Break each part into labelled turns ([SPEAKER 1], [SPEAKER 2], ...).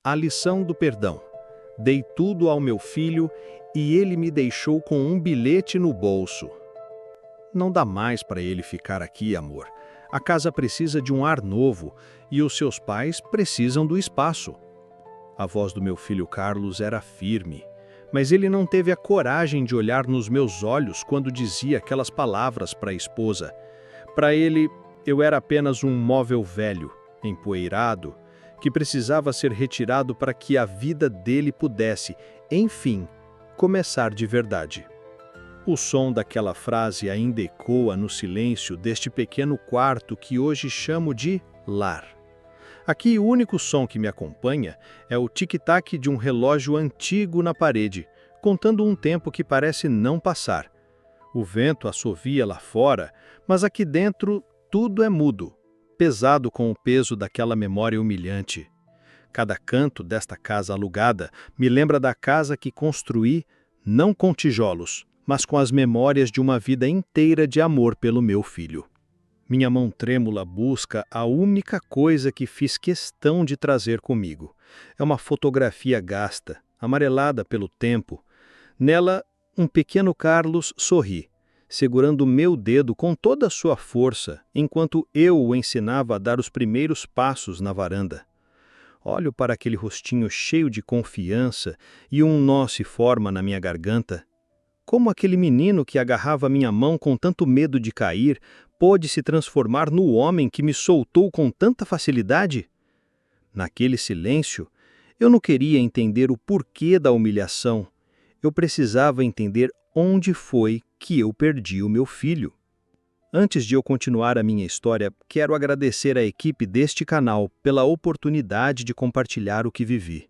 [SPEAKER 1] A lição do perdão. Dei tudo ao meu filho e ele me deixou com um bilhete no bolso. Não dá mais para ele ficar aqui, amor. A casa precisa de um ar novo e os seus pais precisam do espaço. A voz do meu filho Carlos era firme, mas ele não teve a coragem de olhar nos meus olhos quando dizia aquelas palavras para a esposa. Para ele, eu era apenas um móvel velho, empoeirado, que precisava ser retirado para que a vida dele pudesse, enfim, começar de verdade. O som daquela frase ainda ecoa no silêncio deste pequeno quarto que hoje chamo de lar. Aqui o único som que me acompanha é o tic-tac de um relógio antigo na parede, contando um tempo que parece não passar. O vento assovia lá fora, mas aqui dentro tudo é mudo, pesado com o peso daquela memória humilhante. Cada canto desta casa alugada me lembra da casa que construí, não com tijolos, mas com as memórias de uma vida inteira de amor pelo meu filho. Minha mão trêmula busca a única coisa que fiz questão de trazer comigo. É uma fotografia gasta, amarelada pelo tempo. Nela, um pequeno Carlos sorri, segurando meu dedo com toda a sua força, enquanto eu o ensinava a dar os primeiros passos na varanda. Olho para aquele rostinho cheio de confiança e um nó se forma na minha garganta. Como aquele menino que agarrava minha mão com tanto medo de cair pôde se transformar no homem que me soltou com tanta facilidade? Naquele silêncio, eu não queria entender o porquê da humilhação. Eu precisava entender onde foi que eu perdi o meu filho. Antes de eu continuar a minha história, quero agradecer à equipe deste canal pela oportunidade de compartilhar o que vivi.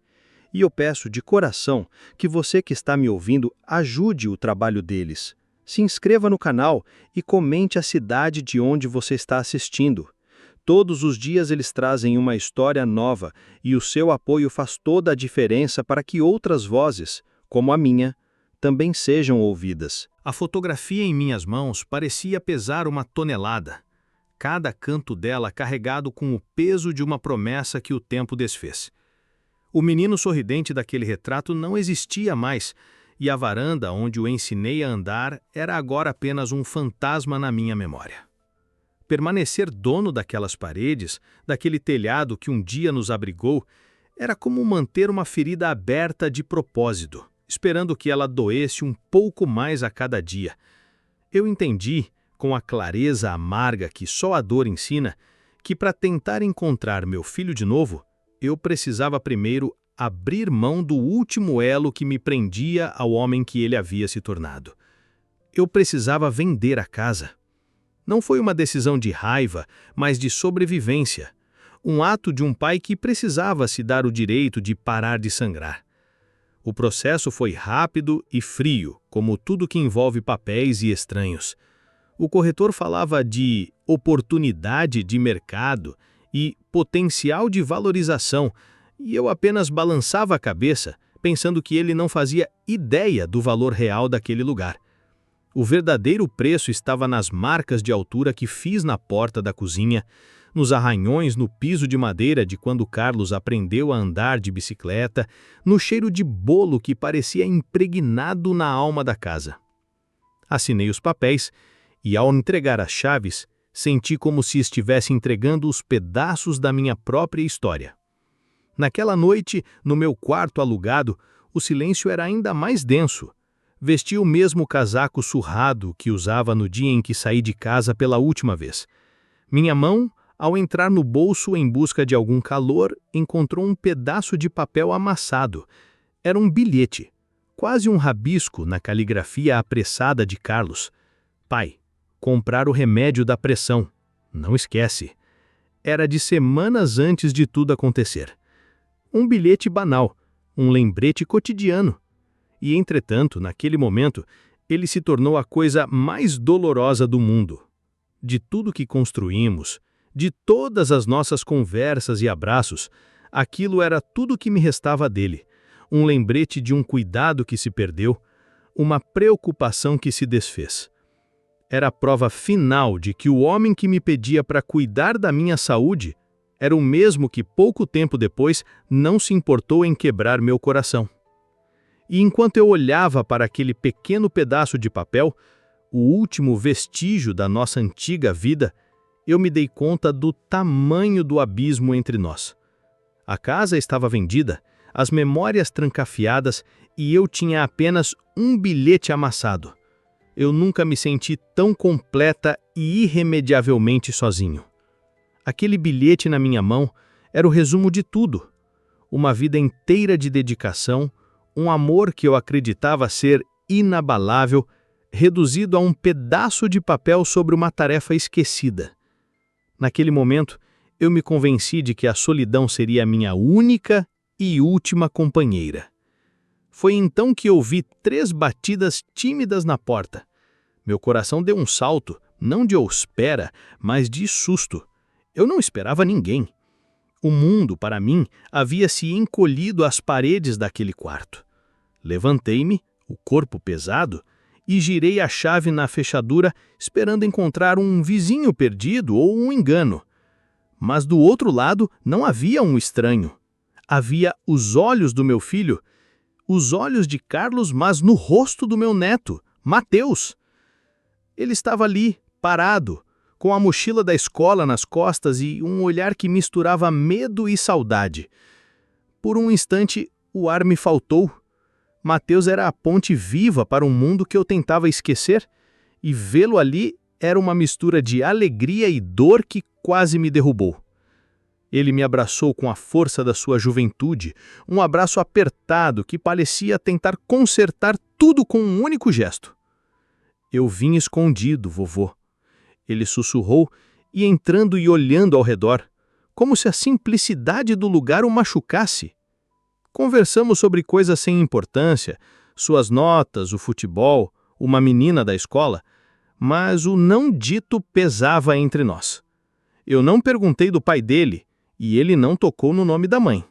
[SPEAKER 1] E eu peço de coração que você que está me ouvindo ajude o trabalho deles. Se inscreva no canal e comente a cidade de onde você está assistindo. Todos os dias eles trazem uma história nova e o seu apoio faz toda a diferença para que outras vozes, como a minha, também sejam ouvidas. A fotografia em minhas mãos parecia pesar uma tonelada. Cada canto dela carregado com o peso de uma promessa que o tempo desfez. O menino sorridente daquele retrato não existia mais, e a varanda onde o ensinei a andar era agora apenas um fantasma na minha memória. Permanecer dono daquelas paredes, daquele telhado que um dia nos abrigou, era como manter uma ferida aberta de propósito, esperando que ela doesse um pouco mais a cada dia. Eu entendi, com a clareza amarga que só a dor ensina, que para tentar encontrar meu filho de novo, eu precisava primeiro abrir mão do último elo que me prendia ao homem que ele havia se tornado. Eu precisava vender a casa. Não foi uma decisão de raiva, mas de sobrevivência. Um ato de um pai que precisava se dar o direito de parar de sangrar. O processo foi rápido e frio, como tudo que envolve papéis e estranhos. O corretor falava de oportunidade de mercado e potencial de valorização, e eu apenas balançava a cabeça, pensando que ele não fazia ideia do valor real daquele lugar. O verdadeiro preço estava nas marcas de altura que fiz na porta da cozinha, nos arranhões no piso de madeira de quando Carlos aprendeu a andar de bicicleta, no cheiro de bolo que parecia impregnado na alma da casa. Assinei os papéis e, ao entregar as chaves, senti como se estivesse entregando os pedaços da minha própria história. Naquela noite, no meu quarto alugado, o silêncio era ainda mais denso. Vesti o mesmo casaco surrado que usava no dia em que saí de casa pela última vez. Minha mão, ao entrar no bolso em busca de algum calor, encontrou um pedaço de papel amassado. Era um bilhete, quase um rabisco na caligrafia apressada de Carlos. Pai, comprar o remédio da pressão. Não esquece. Era de semanas antes de tudo acontecer. Um bilhete banal, um lembrete cotidiano. E, entretanto, naquele momento, ele se tornou a coisa mais dolorosa do mundo. De tudo que construímos, de todas as nossas conversas e abraços, aquilo era tudo que me restava dele. Um lembrete de um cuidado que se perdeu, uma preocupação que se desfez. Era a prova final de que o homem que me pedia para cuidar da minha saúde era o mesmo que pouco tempo depois não se importou em quebrar meu coração. E enquanto eu olhava para aquele pequeno pedaço de papel, o último vestígio da nossa antiga vida, eu me dei conta do tamanho do abismo entre nós. A casa estava vendida, as memórias trancafiadas e eu tinha apenas um bilhete amassado. Eu nunca me senti tão completa e irremediavelmente sozinho. Aquele bilhete na minha mão era o resumo de tudo. Uma vida inteira de dedicação, um amor que eu acreditava ser inabalável, reduzido a um pedaço de papel sobre uma tarefa esquecida. Naquele momento, eu me convenci de que a solidão seria a minha única e última companheira. Foi então que ouvi 3 batidas tímidas na porta. Meu coração deu um salto, não de espera, mas de susto. Eu não esperava ninguém. O mundo, para mim, havia se encolhido às paredes daquele quarto. Levantei-me, o corpo pesado, e girei a chave na fechadura, esperando encontrar um vizinho perdido ou um engano. Mas do outro lado não havia um estranho. Havia os olhos do meu filho, os olhos de Carlos, mas no rosto do meu neto, Mateus. Ele estava ali, parado, com a mochila da escola nas costas e um olhar que misturava medo e saudade. Por um instante, o ar me faltou. Mateus era a ponte viva para um mundo que eu tentava esquecer, e vê-lo ali era uma mistura de alegria e dor que quase me derrubou. Ele me abraçou com a força da sua juventude, um abraço apertado que parecia tentar consertar tudo com um único gesto. Eu vim escondido, vovô. Ele sussurrou, e entrando e olhando ao redor, como se a simplicidade do lugar o machucasse. Conversamos sobre coisas sem importância, suas notas, o futebol, uma menina da escola, mas o não dito pesava entre nós. Eu não perguntei do pai dele, e ele não tocou no nome da mãe.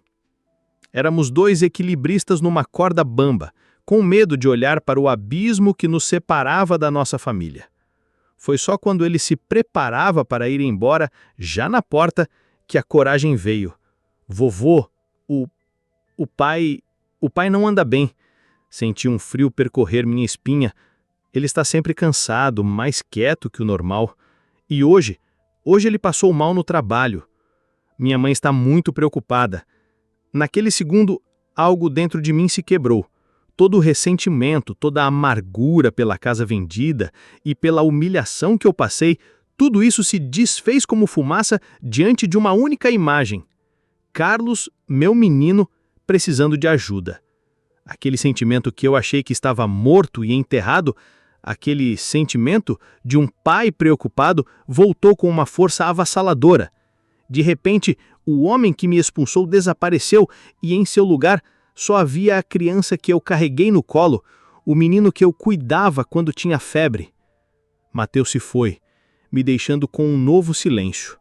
[SPEAKER 1] Éramos 2 equilibristas numa corda bamba, com medo de olhar para o abismo que nos separava da nossa família. Foi só quando ele se preparava para ir embora, já na porta, que a coragem veio. Vovô, o pai não anda bem. Senti um frio percorrer minha espinha. Ele está sempre cansado, mais quieto que o normal. E hoje ele passou mal no trabalho. Minha mãe está muito preocupada. Naquele segundo, algo dentro de mim se quebrou. Todo o ressentimento, toda a amargura pela casa vendida e pela humilhação que eu passei, tudo isso se desfez como fumaça diante de uma única imagem. Carlos, meu menino, precisando de ajuda. Aquele sentimento que eu achei que estava morto e enterrado, aquele sentimento de um pai preocupado, voltou com uma força avassaladora. De repente, o homem que me expulsou desapareceu e em seu lugar só havia a criança que eu carreguei no colo, o menino que eu cuidava quando tinha febre. Mateus se foi, me deixando com um novo silêncio.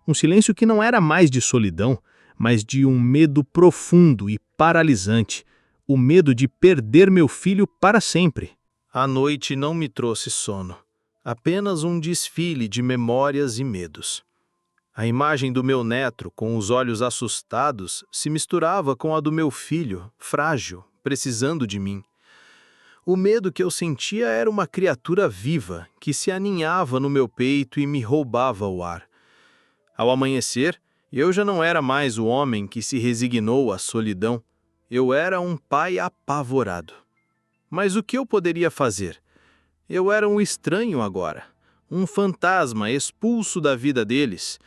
[SPEAKER 1] Um silêncio que não era mais de solidão, mas de um medo profundo e paralisante, o medo de perder meu filho para sempre. A noite não me trouxe sono, apenas um desfile de memórias e medos. A imagem do meu neto, com os olhos assustados, se misturava com a do meu filho, frágil, precisando de mim. O medo que eu sentia era uma criatura viva, que se aninhava no meu peito e me roubava o ar. Ao amanhecer, eu já não era mais o homem que se resignou à solidão. Eu era um pai apavorado. Mas o que eu poderia fazer? Eu era um estranho agora, um fantasma expulso da vida deles.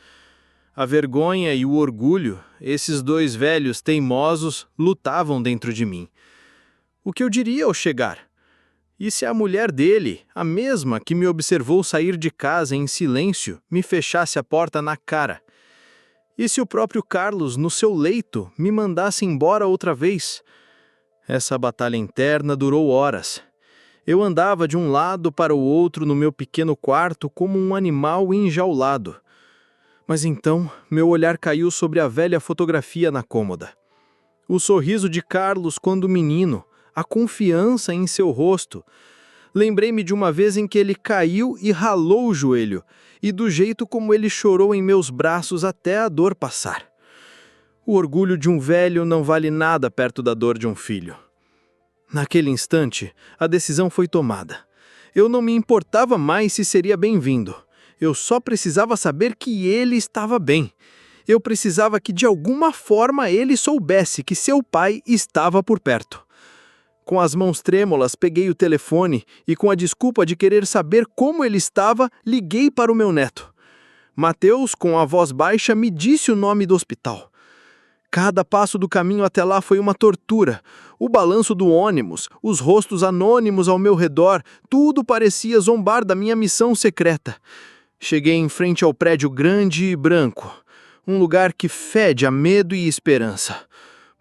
[SPEAKER 1] A vergonha e o orgulho, esses 2 velhos teimosos, lutavam dentro de mim. O que eu diria ao chegar? E se a mulher dele, a mesma que me observou sair de casa em silêncio, me fechasse a porta na cara? E se o próprio Carlos, no seu leito, me mandasse embora outra vez? Essa batalha interna durou horas. Eu andava de um lado para o outro no meu pequeno quarto como um animal enjaulado. Mas então, meu olhar caiu sobre a velha fotografia na cômoda. O sorriso de Carlos quando menino, a confiança em seu rosto.
[SPEAKER 2] Lembrei-me de uma vez em que ele caiu e ralou o joelho, e do jeito como ele chorou em meus braços até a dor passar. O orgulho de um velho não vale nada perto da dor de um filho. Naquele instante, a decisão foi tomada. Eu não me importava mais se seria bem-vindo. Eu só precisava saber que ele estava bem. Eu precisava que de alguma forma ele soubesse que seu pai estava por perto. Com as mãos trêmulas, peguei o telefone e, com a desculpa de querer saber como ele estava, liguei para o meu neto. Mateus, com a voz baixa, me disse o nome do hospital. Cada passo do caminho até lá foi uma tortura. O balanço do ônibus, os rostos anônimos ao meu redor, tudo parecia zombar da minha missão secreta. Cheguei em frente ao prédio grande e branco, um lugar que fede a medo e esperança.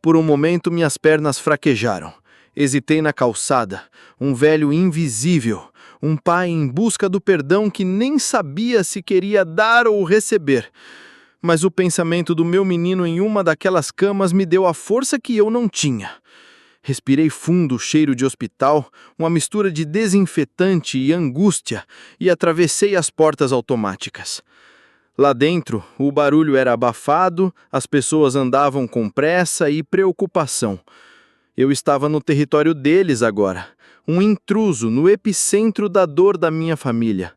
[SPEAKER 2] Por um momento, minhas pernas fraquejaram. Hesitei na calçada, um velho invisível, um pai em busca do perdão que nem sabia se queria dar ou receber. Mas o pensamento do meu menino em uma daquelas camas me deu a força que eu não tinha. Respirei fundo o cheiro de hospital, uma mistura de desinfetante e angústia, e atravessei as portas automáticas. Lá dentro, o barulho era abafado, as pessoas andavam com pressa e preocupação. Eu estava no território deles agora, um intruso no epicentro da dor da minha família.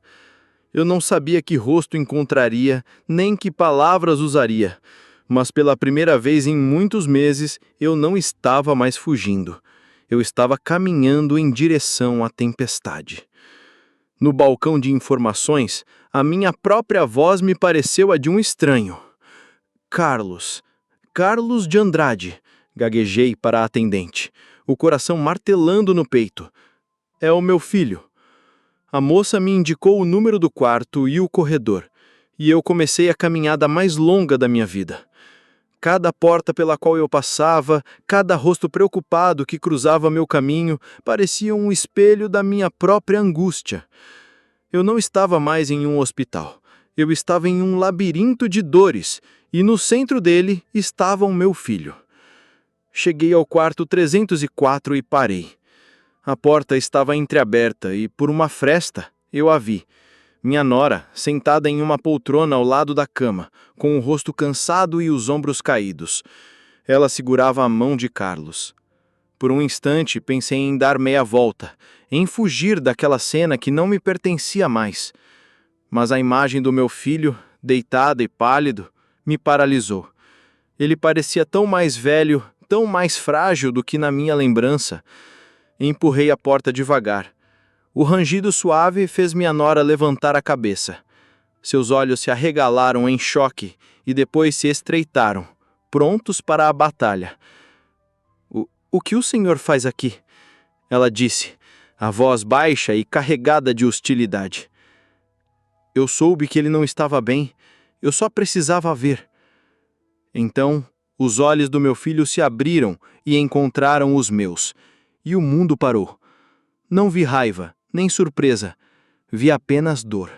[SPEAKER 2] Eu não sabia que rosto encontraria, nem que palavras usaria, mas pela primeira vez em muitos meses eu não estava mais fugindo. Eu estava caminhando em direção à tempestade. No balcão de informações, a minha própria voz me pareceu a de um estranho. Carlos de Andrade. Gaguejei para a atendente, o coração martelando no peito. É o meu filho. A moça me indicou o número do quarto e o corredor, e eu comecei a caminhada mais longa da minha vida. Cada porta pela qual eu passava, cada rosto preocupado que cruzava meu caminho, parecia um espelho da minha própria angústia. Eu não estava mais em um hospital. Eu estava em um labirinto de dores, e no centro dele estava o meu filho. Cheguei ao quarto 304 e parei. A porta estava entreaberta e, por uma fresta, eu a vi. Minha nora, sentada em uma poltrona ao lado da cama, com o rosto cansado e os ombros caídos. Ela segurava a mão de Carlos. Por um instante, pensei em dar meia volta, em fugir daquela cena que não me pertencia mais. Mas a imagem do meu filho, deitado e pálido, me paralisou. Ele parecia tão mais velho, tão mais frágil do que na minha lembrança. Empurrei a porta devagar. O rangido suave fez minha nora levantar a cabeça. Seus olhos se arregalaram em choque e depois se estreitaram, prontos para a batalha. O que o senhor faz aqui? Ela disse, a voz baixa e carregada de hostilidade. Eu soube que ele não estava bem. Eu só precisava ver. Então, os olhos do meu filho se abriram e encontraram os meus, e o mundo parou. Não vi raiva, nem surpresa, vi apenas dor.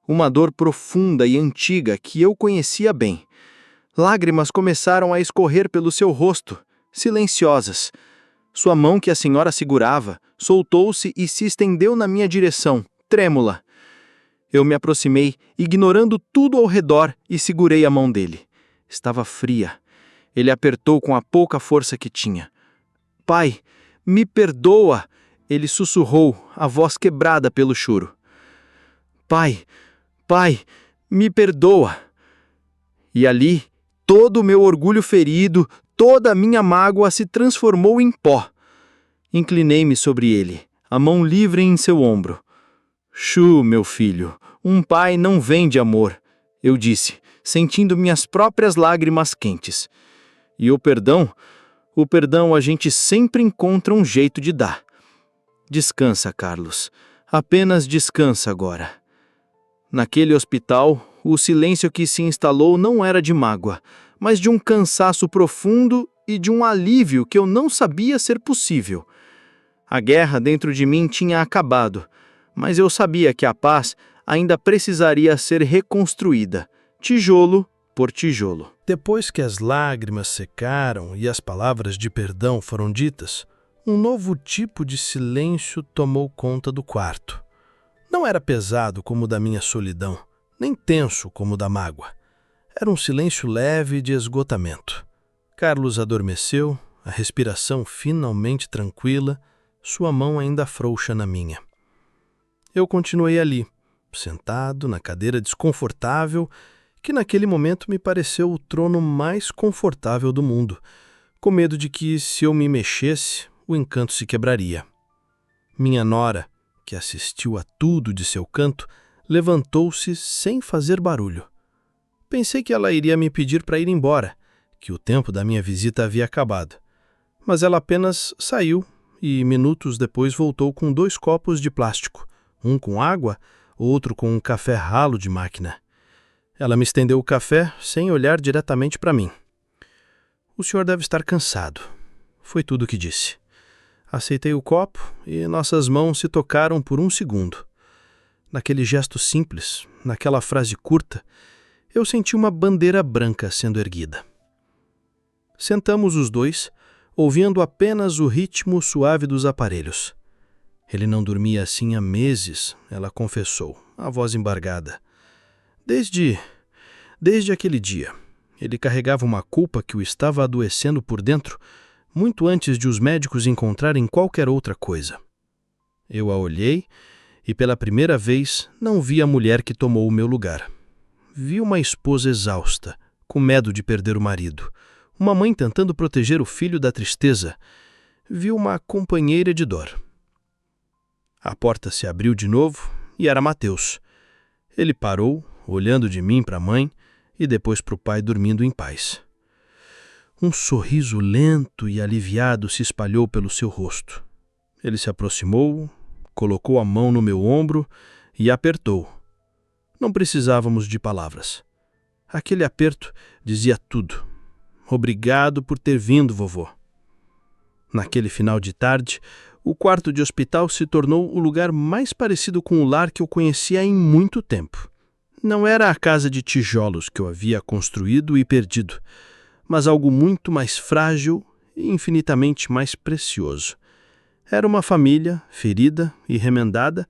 [SPEAKER 2] Uma dor profunda e antiga que eu conhecia bem. Lágrimas começaram a escorrer pelo seu rosto, silenciosas. Sua mão que a senhora segurava, soltou-se e se estendeu na minha direção, trêmula. Eu me aproximei, ignorando tudo ao redor, e segurei a mão dele. Estava fria. Ele apertou com a pouca força que tinha. Pai, me perdoa! Ele sussurrou, a voz quebrada pelo choro. Pai, me perdoa! E ali, todo o meu orgulho ferido, toda a minha mágoa se transformou em pó. Inclinei-me sobre ele, a mão livre em seu ombro. Chu, meu filho, um pai não vende amor, eu disse, sentindo minhas próprias lágrimas quentes. E o perdão a gente sempre encontra um jeito de dar. Descansa, Carlos. Apenas descansa agora. Naquele hospital, o silêncio que se instalou não era de mágoa, mas de um cansaço profundo e de um alívio que eu não sabia ser possível. A guerra dentro de mim tinha acabado, mas eu sabia que a paz ainda precisaria ser reconstruída, tijolo por tijolo.
[SPEAKER 3] Depois que as lágrimas secaram e as palavras de perdão foram ditas,
[SPEAKER 2] Um novo tipo de silêncio tomou conta do quarto. Não era pesado como o da minha solidão, nem tenso como o da mágoa. Era um silêncio leve de esgotamento. Carlos adormeceu, a respiração finalmente tranquila, sua mão ainda frouxa na minha. Eu continuei ali, sentado na cadeira desconfortável, que naquele momento me pareceu o trono mais confortável do mundo, com medo de que, se eu me mexesse, o encanto se quebraria. Minha nora, que assistiu a tudo de seu canto, levantou-se sem fazer barulho. Pensei que ela iria me pedir para ir embora, que o tempo da minha visita havia acabado. Mas ela apenas saiu e, minutos depois, voltou com 2 copos de plástico, um com água, outro com um café ralo de máquina. Ela me estendeu o café sem olhar diretamente para mim. "O senhor deve estar cansado", foi tudo o que disse. Aceitei o copo e nossas mãos se tocaram por um segundo. Naquele gesto simples, naquela frase curta, eu senti uma bandeira branca sendo erguida. Sentamos os dois, ouvindo apenas o ritmo suave dos aparelhos. Ele não dormia assim há meses, ela confessou, a voz embargada. Desde aquele dia, ele carregava uma culpa que o estava adoecendo por dentro, muito antes de os médicos encontrarem qualquer outra coisa. Eu a olhei e, pela primeira vez, não vi a mulher que tomou o meu lugar. Vi uma esposa exausta, com medo de perder o marido, uma mãe tentando proteger o filho da tristeza. Vi uma companheira de dor. A porta se abriu de novo e era Mateus. Ele parou, olhando de mim para a mãe e depois para o pai dormindo em paz. Um sorriso lento e aliviado se espalhou pelo seu rosto. Ele se aproximou, colocou a mão no meu ombro e apertou. Não precisávamos de palavras. Aquele aperto dizia tudo. "Obrigado por ter vindo, vovô." Naquele final de tarde, o quarto de hospital se tornou o lugar mais parecido com o lar que eu conhecia em muito tempo. Não era a casa de tijolos que eu havia construído e perdido, mas algo muito mais frágil e infinitamente mais precioso. Era uma família, ferida e remendada,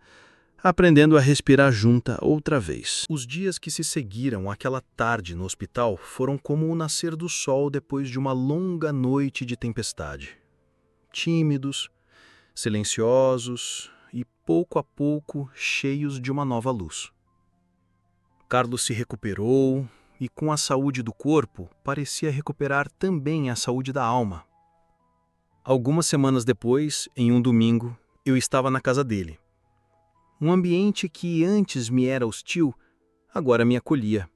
[SPEAKER 2] aprendendo a respirar junta outra vez. Os dias que se seguiram àquela tarde no hospital foram como o nascer do sol depois de uma longa noite de tempestade. Tímidos, silenciosos e, pouco a pouco, cheios de uma nova luz. Carlos se recuperou e, com a saúde do corpo, parecia recuperar também a saúde da alma. Algumas semanas depois, em um domingo, eu estava na casa dele. Um ambiente que antes me era hostil, agora me acolhia.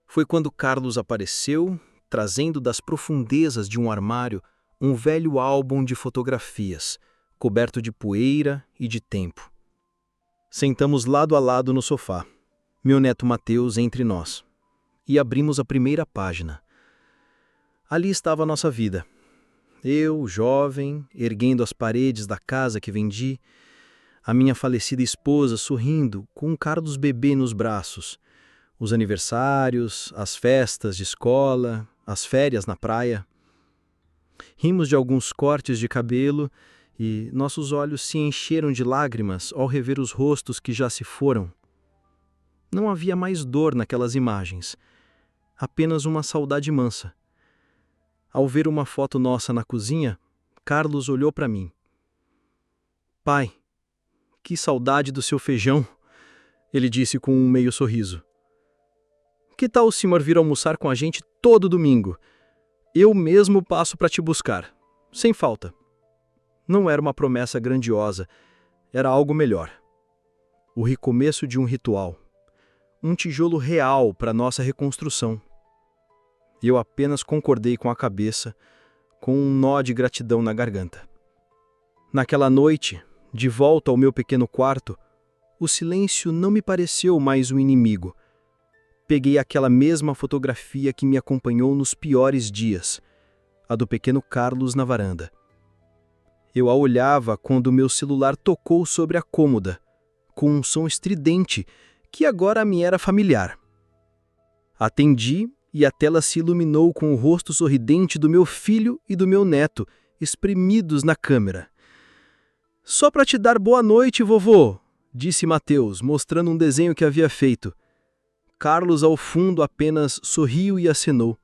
[SPEAKER 2] Foi quando Carlos apareceu, trazendo das profundezas de um armário um velho álbum de fotografias, coberto de poeira e de tempo. Sentamos lado a lado no sofá, meu neto Mateus entre nós, e abrimos a primeira página. Ali estava a nossa vida. Eu, jovem, erguendo as paredes da casa que vendi, a minha falecida esposa sorrindo com um Carlos bebê nos braços, os aniversários, as festas de escola, as férias na praia. Rimos de alguns cortes de cabelo e nossos olhos se encheram de lágrimas ao rever os rostos que já se foram. Não havia mais dor naquelas imagens, apenas uma saudade mansa. Ao ver uma foto nossa na cozinha, Carlos olhou para mim. "Pai, que saudade do seu feijão", ele disse com um meio sorriso. "Que tal o senhor vir almoçar com a gente todo domingo? Eu mesmo passo para te buscar, sem falta." Não era uma promessa grandiosa, era algo melhor. O recomeço de um ritual. Um tijolo real para nossa reconstrução. Eu apenas concordei com a cabeça, com um nó de gratidão na garganta. Naquela noite, de volta ao meu pequeno quarto, o silêncio não me pareceu mais um inimigo. Peguei aquela mesma fotografia que me acompanhou nos piores dias, a do pequeno Carlos na varanda. Eu a olhava quando meu celular tocou sobre a cômoda, com um som estridente que agora me era familiar. Atendi e a tela se iluminou com o rosto sorridente do meu filho e do meu neto, espremidos na câmera. Só para te dar boa noite, vovô, disse Mateus, mostrando um desenho que havia feito. Carlos, ao fundo, apenas sorriu e acenou.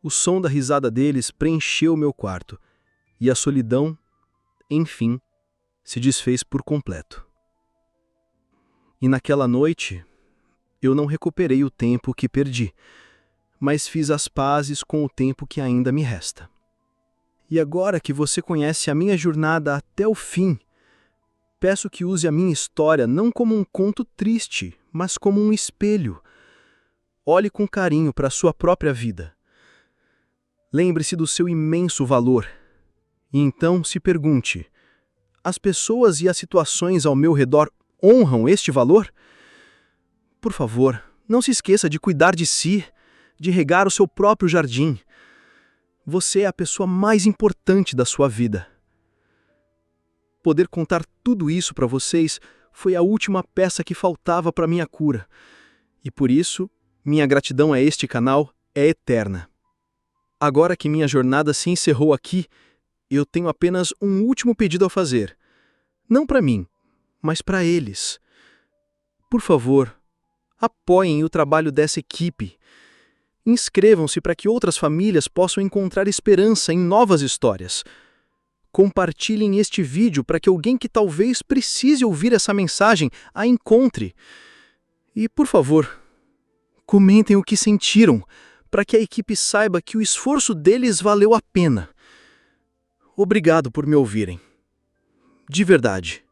[SPEAKER 2] O som da risada deles preencheu meu quarto, e a solidão, enfim, se desfez por completo. E naquela noite, eu não recuperei o tempo que perdi, mas fiz as pazes com o tempo que ainda me resta. E agora que você conhece a minha jornada até o fim, peço que use a minha história não como um conto triste, mas como um espelho. Olhe com carinho para a sua própria vida. Lembre-se do seu imenso valor. E então se pergunte: as pessoas e as situações ao meu redor honram este valor? Por favor, não se esqueça de cuidar de si, de regar o seu próprio jardim. Você é a pessoa mais importante da sua vida. Poder contar tudo isso para vocês foi a última peça que faltava para minha cura. E por isso, minha gratidão a este canal é eterna. Agora que minha jornada se encerrou aqui, eu tenho apenas um último pedido a fazer. Não para mim, mas para eles. Por favor, apoiem o trabalho dessa equipe. Inscrevam-se para que outras famílias possam encontrar esperança em novas histórias. Compartilhem este vídeo para que alguém que talvez precise ouvir essa mensagem a encontre. E, por favor, comentem o que sentiram, para que a equipe saiba que o esforço deles valeu a pena. Obrigado por me ouvirem. De verdade.